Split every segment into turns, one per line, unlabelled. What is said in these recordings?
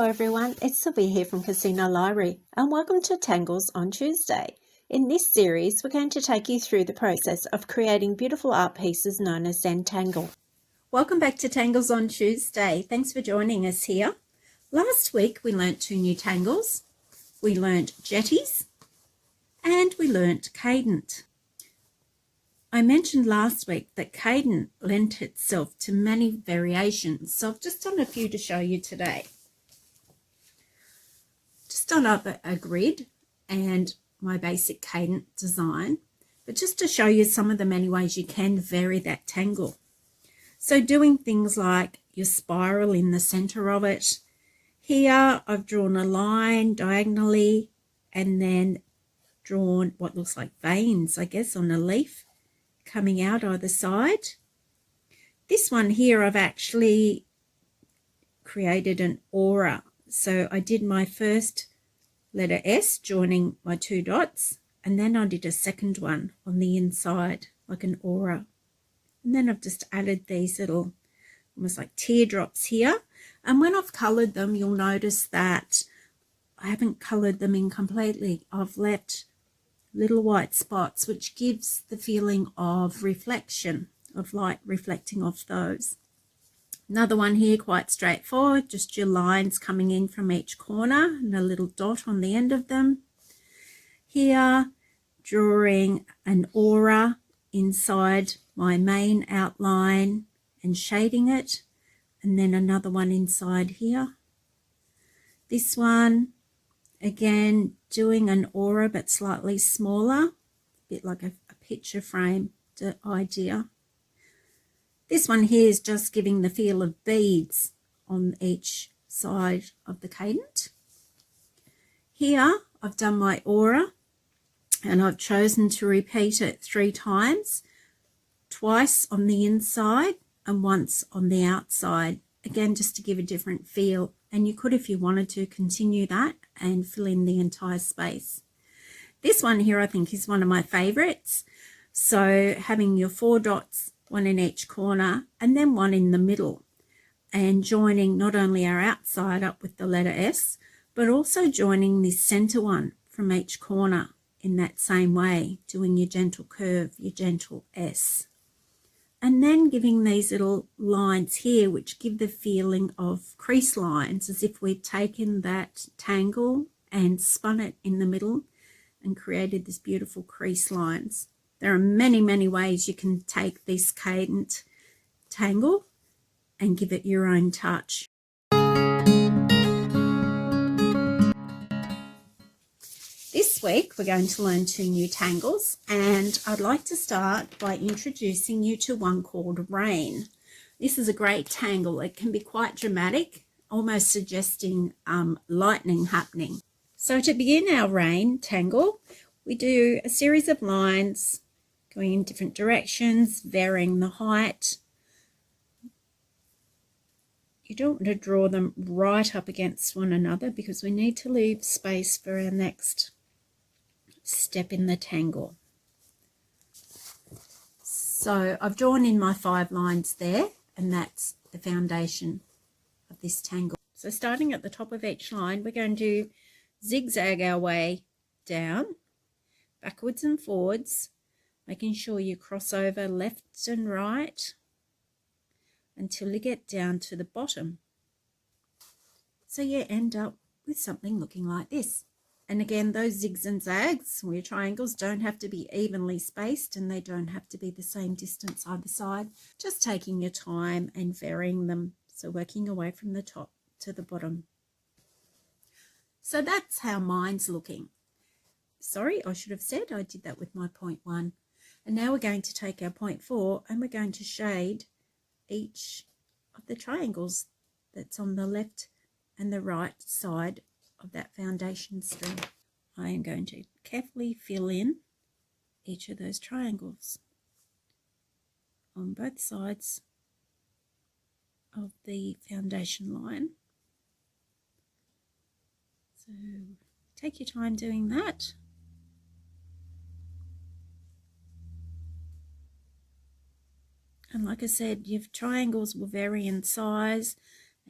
everyone, it's Sylvia here from Casino Library and welcome to Tangles on Tuesday. In this series, we're going to take you through the process of creating beautiful art pieces known as Zentangle. Welcome back to Tangles on Tuesday. Thanks for joining us here. Last week we learnt two new tangles. We learnt jetties and we learnt cadent. I mentioned last week that cadent lent itself to many variations, so I've just done a few to show you today. Just done up a grid and my basic cadent design, but just to show you some of the many ways you can vary that tangle. So doing things like your spiral in the center of it. Here I've drawn a line diagonally and then drawn what looks like veins, I guess, on a leaf coming out either side. This one here I've actually created an aura. So I did my first letter S joining my two dots, and then I did a second one on the inside like an aura. And then I've just added these little almost like teardrops here. And when I've coloured them, you'll notice that I haven't coloured them in completely. I've left little white spots, which gives the feeling of reflection, of light reflecting off those. Another one here, quite straightforward, just your lines coming in from each corner and a little dot on the end of them. Here, drawing an aura inside my main outline and shading it, and then another one inside here. This one, again, doing an aura but slightly smaller, a bit like a picture frame idea. This one here is just giving the feel of beads on each side of the cadent. Here I've done my aura and I've chosen to repeat it 3 times, twice on the inside and once on the outside, again just to give a different feel. And you could, if you wanted to, continue that and fill in the entire space. This one here I think is one of my favorites. So having your 4 dots, one in each corner and then one in the middle, and joining not only our outside up with the letter S, but also joining this center one from each corner in that same way, doing your gentle curve, your gentle S. And then giving these little lines here, which give the feeling of crease lines, as if we'd taken that tangle and spun it in the middle and created this beautiful crease lines. There are many, many ways you can take this cadent tangle and give it your own touch. This week we're going to learn 2 new tangles, and I'd like to start by introducing you to one called Rain. This is a great tangle. It can be quite dramatic, almost suggesting lightning happening. So to begin our Rain tangle, we do a series of lines going in different directions, varying the height. You don't want to draw them right up against one another because we need to leave space for our next step in the tangle. So I've drawn in my 5 lines there, and that's the foundation of this tangle. So starting at the top of each line, we're going to zigzag our way down, backwards and forwards, making sure you cross over left and right until you get down to the bottom. So you end up with something looking like this. And again, those zigs and zags, or your triangles, don't have to be evenly spaced and they don't have to be the same distance either side. Just taking your time and varying them. So working away from the top to the bottom. So that's how mine's looking. Sorry, I should have said I did that with my point 1. And now we're going to take our point 4 and we're going to shade each of the triangles that's on the left and the right side of that foundation string. I am going to carefully fill in each of those triangles on both sides of the foundation line. So take your time doing that. And like I said, your triangles will vary in size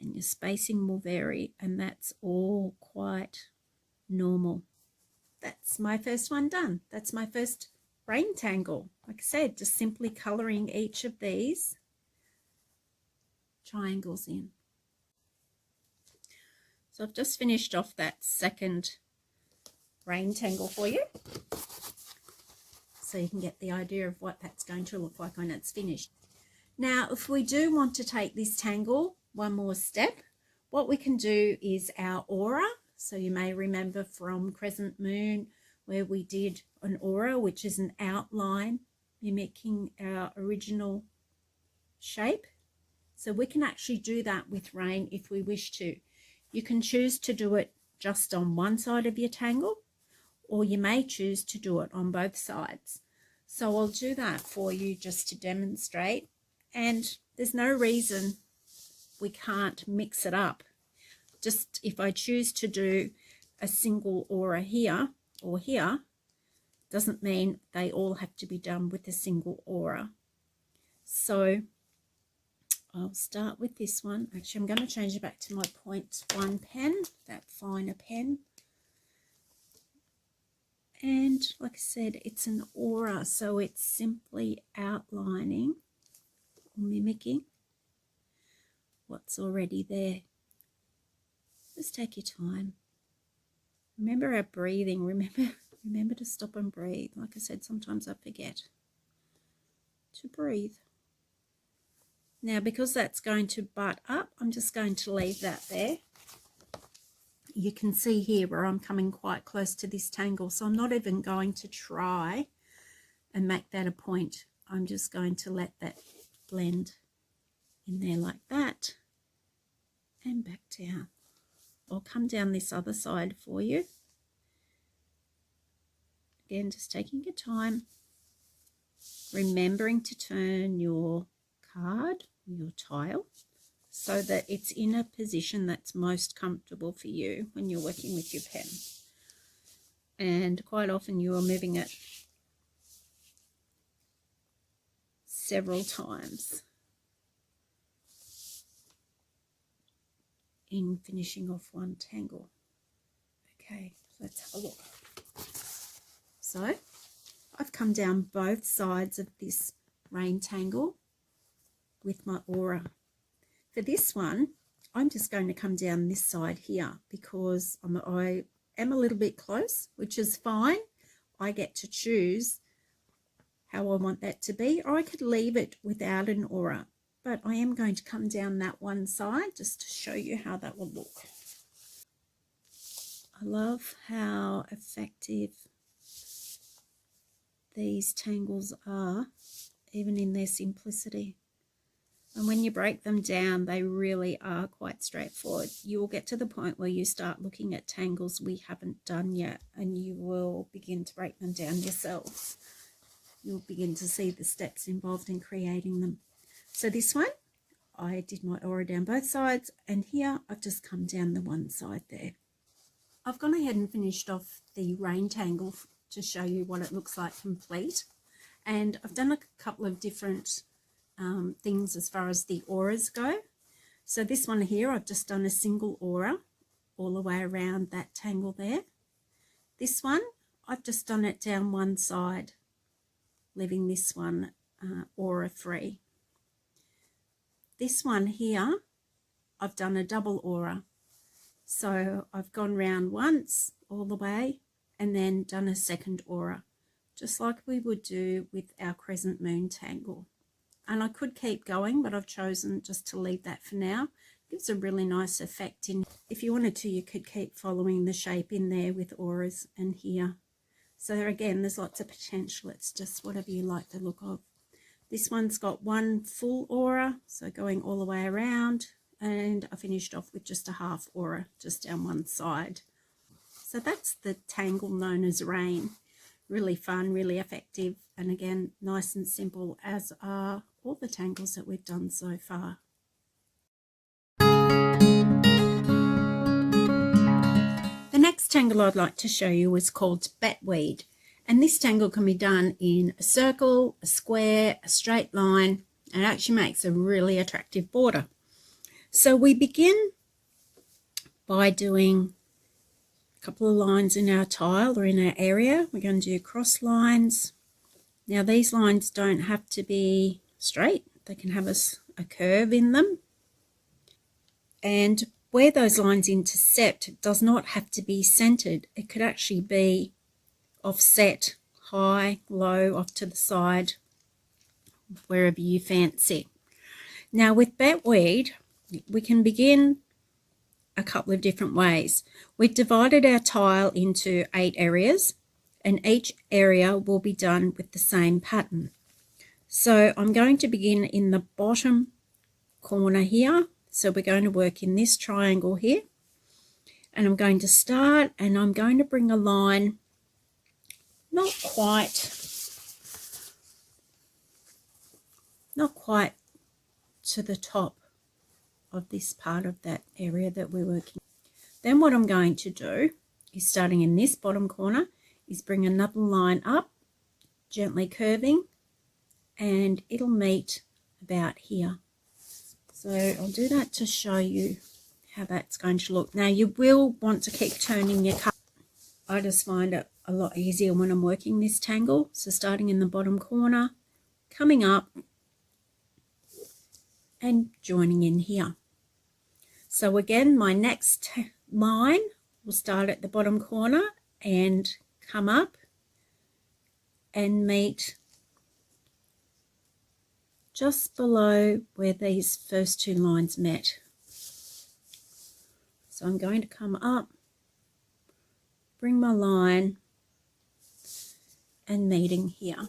and your spacing will vary, and that's all quite normal. That's my first one done. That's my first rain tangle. Like I said, just simply colouring each of these triangles in. So I've just finished off that second rain tangle for you, so you can get the idea of what that's going to look like when it's finished. Now, if we do want to take this tangle one more step, what we can do is our aura. So you may remember from Crescent Moon where we did an aura, which is an outline mimicking our original shape. So we can actually do that with rain if we wish to. You can choose to do it just on one side of your tangle, or you may choose to do it on both sides. So I'll do that for you just to demonstrate. And there's no reason we can't mix it up. Just if I choose to do a single aura here or here, doesn't mean they all have to be done with a single aura. So I'll start with this one. Actually, I'm going to change it back to my 0.1 pen, that finer pen. And like I said, it's an aura, so it's simply outlining or mimicking what's already there. Just take your time. Remember our breathing. Remember to stop and breathe. Like I said, sometimes I forget to breathe. Now, because that's going to butt up, I'm just going to leave that there. You can see here where I'm coming quite close to this tangle, so I'm not even going to try and make that a point. I'm just going to let that blend in there like that and back down. I'll come down this other side for you. Again, just taking your time, remembering to turn your card, your tile, so that it's in a position that's most comfortable for you when you're working with your pen. And quite often you are moving it several times in finishing off one tangle. Okay, let's have a look. So I've come down both sides of this rain tangle with my aura. For this one, I'm just going to come down this side here because I am a little bit close, which is fine. I get to choose how I want that to be, or I could leave it without an aura. But I am going to come down that one side just to show you how that will look. I love how effective these tangles are, even in their simplicity. And when you break them down, they really are quite straightforward. You will get to the point where you start looking at tangles we haven't done yet, and you will begin to break them down yourselves. You'll begin to see the steps involved in creating them. So this one, I did my aura down both sides, and here I've just come down the one side there. I've gone ahead and finished off the rain tangle to show you what it looks like complete. And I've done a couple of different things as far as the auras go. So this one here, I've just done a single aura all the way around that tangle there. This one, I've just done it down one side, leaving this one aura free. This one here, I've done a double aura. So I've gone round once all the way and then done a second aura, just like we would do with our crescent moon tangle. And I could keep going, but I've chosen just to leave that for now. It gives a really nice effect. If you wanted to, you could keep following the shape in there with auras and here. So again, there's lots of potential. It's just whatever you like the look of. This one's got one full aura, so going all the way around, and I finished off with just a half aura just down one side. So that's the tangle known as Rain. Really fun, really effective, and again, nice and simple, as are all the tangles that we've done so far. The next tangle I'd like to show you is called Betweed, and this tangle can be done in a circle, a square, a straight line, and it actually makes a really attractive border. So we begin by doing a couple of lines in our tile or in our area. We're going to do cross lines. Now these lines don't have to be straight. They can have a curve in them. And where those lines intersect, it does not have to be centered. It could actually be offset, high, low, off to the side, wherever you fancy. Now with Betweed, we can begin a couple of different ways. We've divided our tile into 8 areas, and each area will be done with the same pattern. So I'm going to begin in the bottom corner here. So we're going to work in this triangle here, and I'm going to start, and I'm going to bring a line not quite to the top of this part of that area that we're working. Then what I'm going to do is, starting in this bottom corner, is bring another line up, gently curving, and it'll meet about here. So I'll do that to show you how that's going to look. Now you will want to keep turning your cup. I just find it a lot easier when I'm working this tangle. So starting in the bottom corner, coming up and joining in here. So again, my next line will start at the bottom corner and come up and meet just below where these first 2 lines met. So I'm going to come up, bring my line, and meeting here.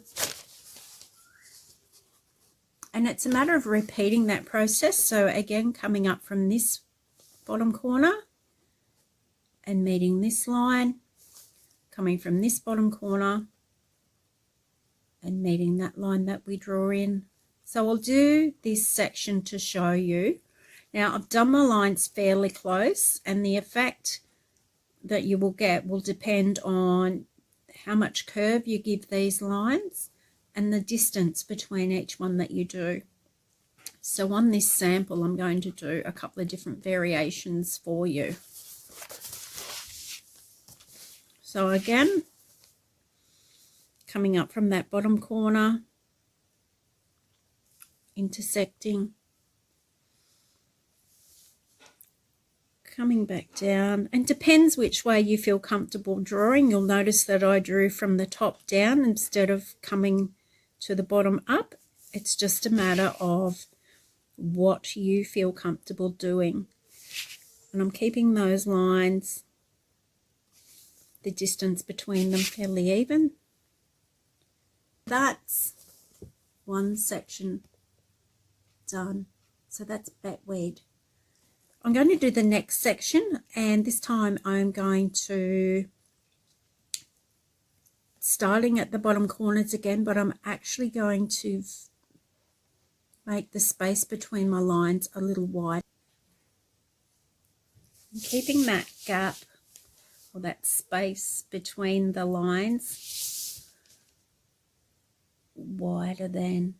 And it's a matter of repeating that process. So again, coming up from this bottom corner and meeting this line, coming from this bottom corner and meeting that line that we draw in. So I'll do this section to show you. Now I've done my lines fairly close, and the effect that you will get will depend on how much curve you give these lines and the distance between each one that you do. So on this sample, I'm going to do a couple of different variations for you. So again, coming up from that bottom corner, intersecting, coming back down, and depends which way you feel comfortable drawing. You'll notice that I drew from the top down instead of coming to the bottom up. It's just a matter of what you feel comfortable doing. And I'm keeping those lines, the distance between them, fairly even. That's one section done. So that's Betweed. I'm going to do the next section, and this time I'm going to, starting at the bottom corners again, but I'm actually going to make the space between my lines a little wide. I'm keeping that gap or that space between the lines wider than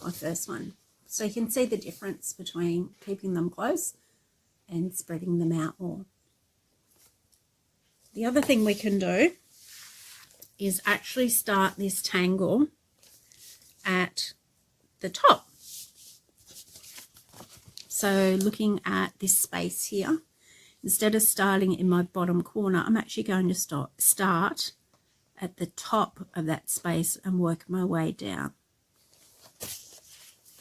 my first one. So you can see the difference between keeping them close and spreading them out more. The other thing we can do is actually start this tangle at the top. So looking at this space here, instead of starting in my bottom corner, I'm actually going to start at the top of that space and work my way down.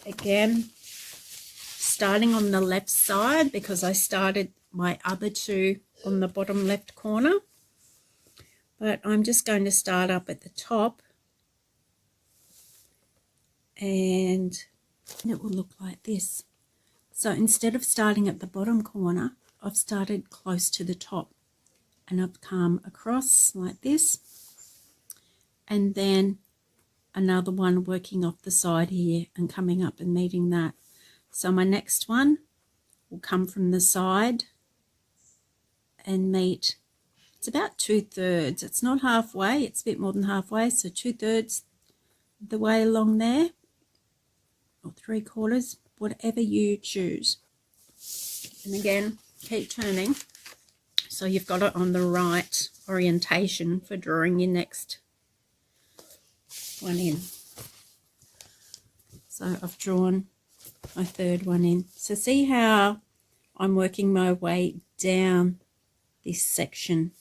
Again, starting on the left side, because I started my other 2 on the bottom left corner, but I'm just going to start up at the top, and it will look like this. So instead of starting at the bottom corner, I've started close to the top, and I've come across like this, and then another one working off the side here and coming up and meeting that. So my next one will come from the side and meet, it's about 2/3. It's not halfway, it's a bit more than halfway, so 2/3 the way along there. or 3/4, whatever you choose. And again, keep turning so you've got it on the right orientation for drawing your next one in. So I've drawn my third one in. So see how I'm working my way down this section,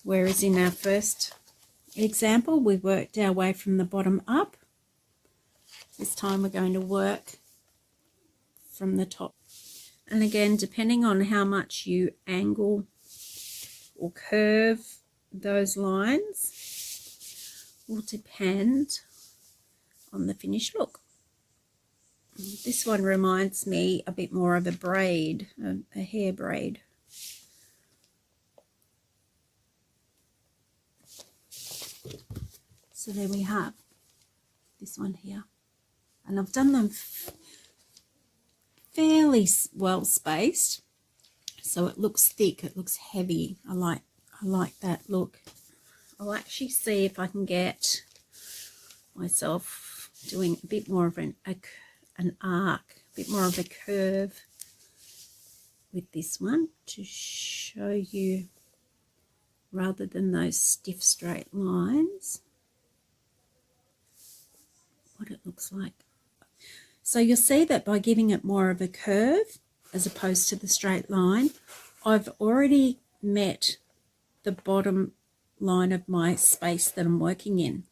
whereas in our first example we worked our way from the bottom up. This time we're going to work from the top. And again, depending on how much you angle or curve those lines will depend on the finished look. This one reminds me a bit more of a braid, a hair braid. So there we have this one here. And I've done them fairly well spaced, so it looks thick, it looks heavy. I like that look. I'll actually see if I can get myself doing a bit more of an arc, a bit more of a curve with this one to show you, rather than those stiff straight lines, what it looks like. So you'll see that by giving it more of a curve as opposed to the straight line, I've already met the bottom line of my space that I'm working in.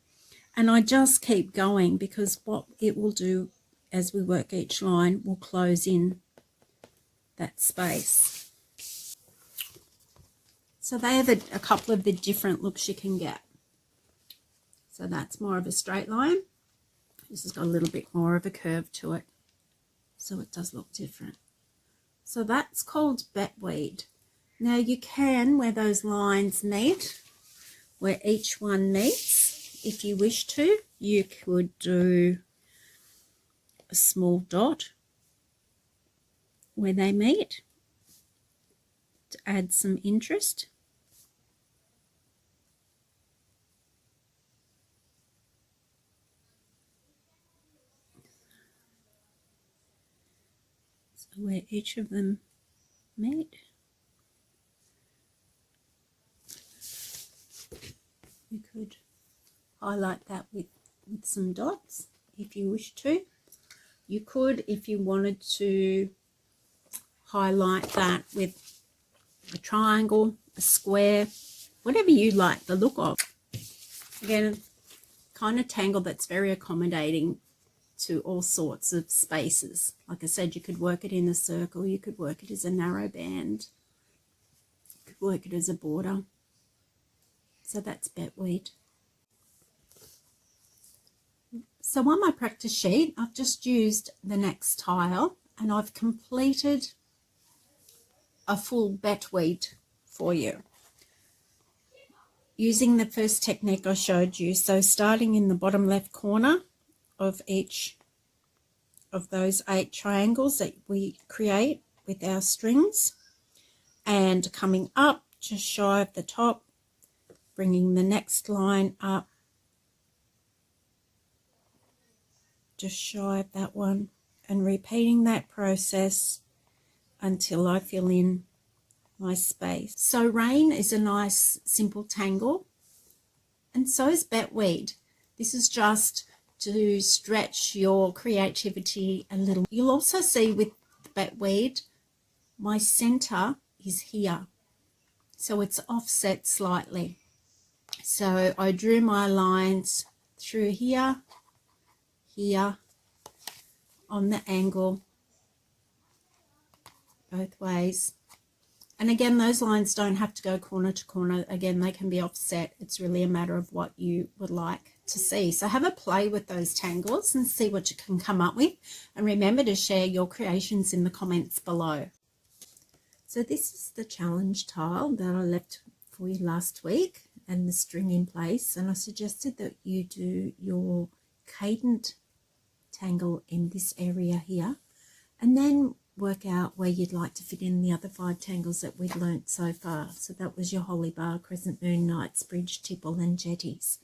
And I just keep going, because what it will do as we work each line will close in that space. So they have a couple of the different looks you can get. So that's more of a straight line. This has got a little bit more of a curve to it, so it does look different. So that's called Betweed. Now you can, where those lines meet, where each one meets, if you wish to, you could do a small dot where they meet to add some interest. Where each of them meet, you could highlight that with some dots if you wish to. You could, if you wanted to, highlight that with a triangle, a square, whatever you like the look of. Again, kind of tangle that's very accommodating to all sorts of spaces. Like I said, you could work it in a circle, you could work it as a narrow band, you could work it as a border. So that's Betweed. So on my practice sheet, I've just used the next tile and I've completed a full Betweed for you using the first technique I showed you. So starting in the bottom left corner of each of those 8 triangles that we create with our strings, and coming up just shy of the top, bringing the next line up just shy of that one, and repeating that process until I fill in my space. So Rain is a nice simple tangle, and so is Betweed. This is just to stretch your creativity a little. You'll also see with Betweed, my center is here, so it's offset slightly. So I drew my lines through here, here, on the angle, both ways. And again, those lines don't have to go corner to corner. Again, they can be offset. It's really a matter of what you would like to see. So have a play with those tangles and see what you can come up with. And remember to share your creations in the comments below. So this is the challenge tile that I left for you last week and the string in place. And I suggested that you do your cadent tangle in this area here, and then work out where you'd like to fit in the other 5 tangles that we've learnt so far. So that was your Holy Bar, Crescent Moon, Knights Bridge, Tipple and Jetties.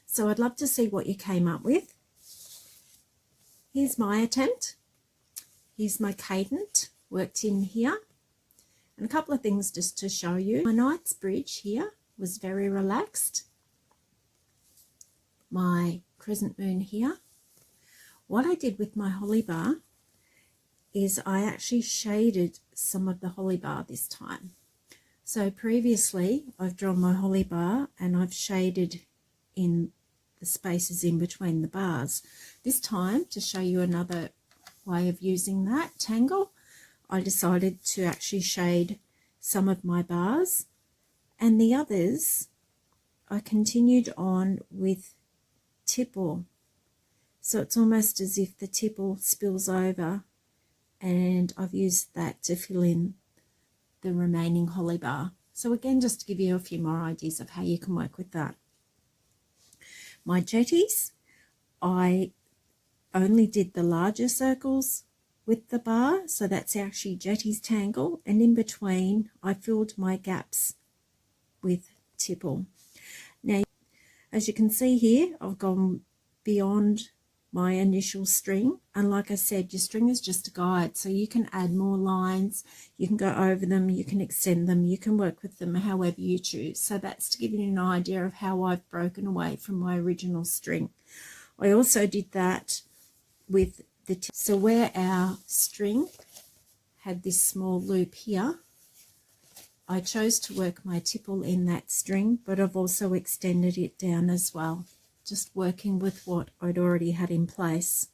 So I'd love to see what you came up with. here's my attempt. Here's my cadent worked in here. And a couple of things just to show you. My knight's bridge here was very relaxed. My crescent moon here. What I did with my holly bar is I actually shaded some of the holly bar this time. So previously I've drawn my holly bar and I've shaded in the spaces in between the bars. This time, to show you another way of using that tangle, I decided to actually shade some of my bars, and the others I continued on with tipple. So it's almost as if the tipple spills over, and I've used that to fill in the remaining holly bar. So again, just to give you a few more ideas of how you can work with that. My jetties, I only did the larger circles with the bar, so that's actually jetties tangle, and in between I filled my gaps with tipple. Now, as you can see here, I've gone beyond my initial string, and like I said, your string is just a guide, so you can add more lines, you can go over them, you can extend them, you can work with them however you choose. So that's to give you an idea of how I've broken away from my original string. I also did that with the tip. So where our string had this small loop here, I chose to work my tipple in that string, but I've also extended it down as well, just working with what I'd already had in place.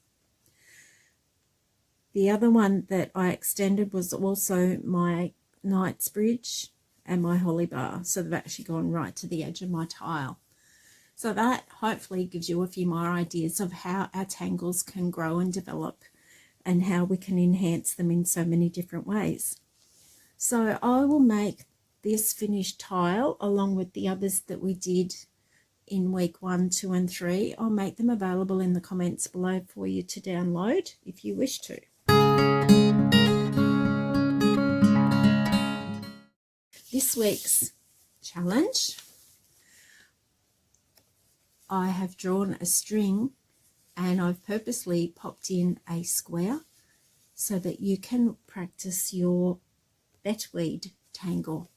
The other one that I extended was also my knight's bridge and my holly bar, so they've actually gone right to the edge of my tile. So that hopefully gives you a few more ideas of how our tangles can grow and develop and how we can enhance them in so many different ways. So I will make this finished tile along with the others that we did in week 1, 2 and 3. I'll make them available in the comments below for you to download if you wish to. This week's challenge, I have drawn a string and I've purposely popped in a square so that you can practice your betweed tangle.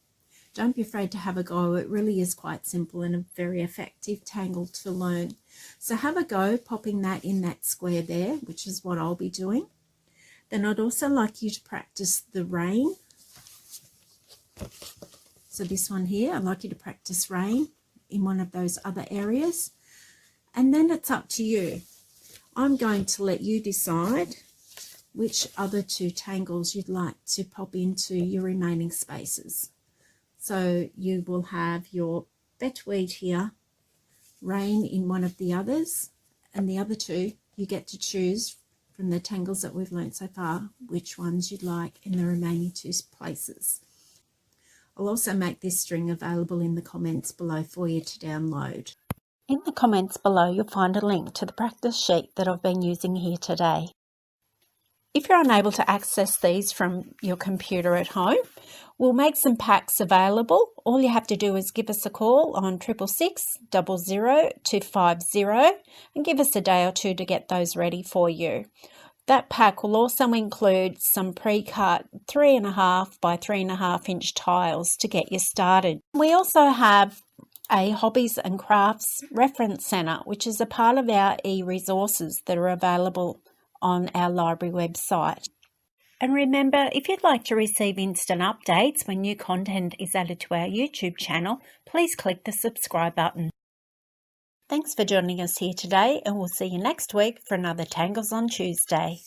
Don't be afraid to have a go. It really is quite simple and a very effective tangle to learn. So have a go popping that in that square there, which is what I'll be doing. Then I'd also like you to practice the rain. So this one here, I'd like you to practice rain in one of those other areas. And then it's up to you. I'm going to let you decide which other 2 tangles you'd like to pop into your remaining spaces. So you will have your betweed here, rain in one of the others, and the other 2 you get to choose from the tangles that we've learnt so far which ones you'd like in the remaining 2 places. I'll also make this string available in the comments below for you to download. In the comments below you'll find a link to the practice sheet that I've been using here today. If you're unable to access these from your computer at home, we'll make some packs available. All you have to do is give us a call on 666 00 250 and give us a day or 2 to get those ready for you. That pack will also include some pre-cut 3.5 by 3.5 inch tiles to get you started. We also have a Hobbies and Crafts Reference Centre, which is a part of our e-resources that are available on our library website. And remember, if you'd like to receive instant updates when new content is added to our YouTube channel, please click the subscribe button. Thanks for joining us here today, and we'll see you next week for another Tangles on Tuesday.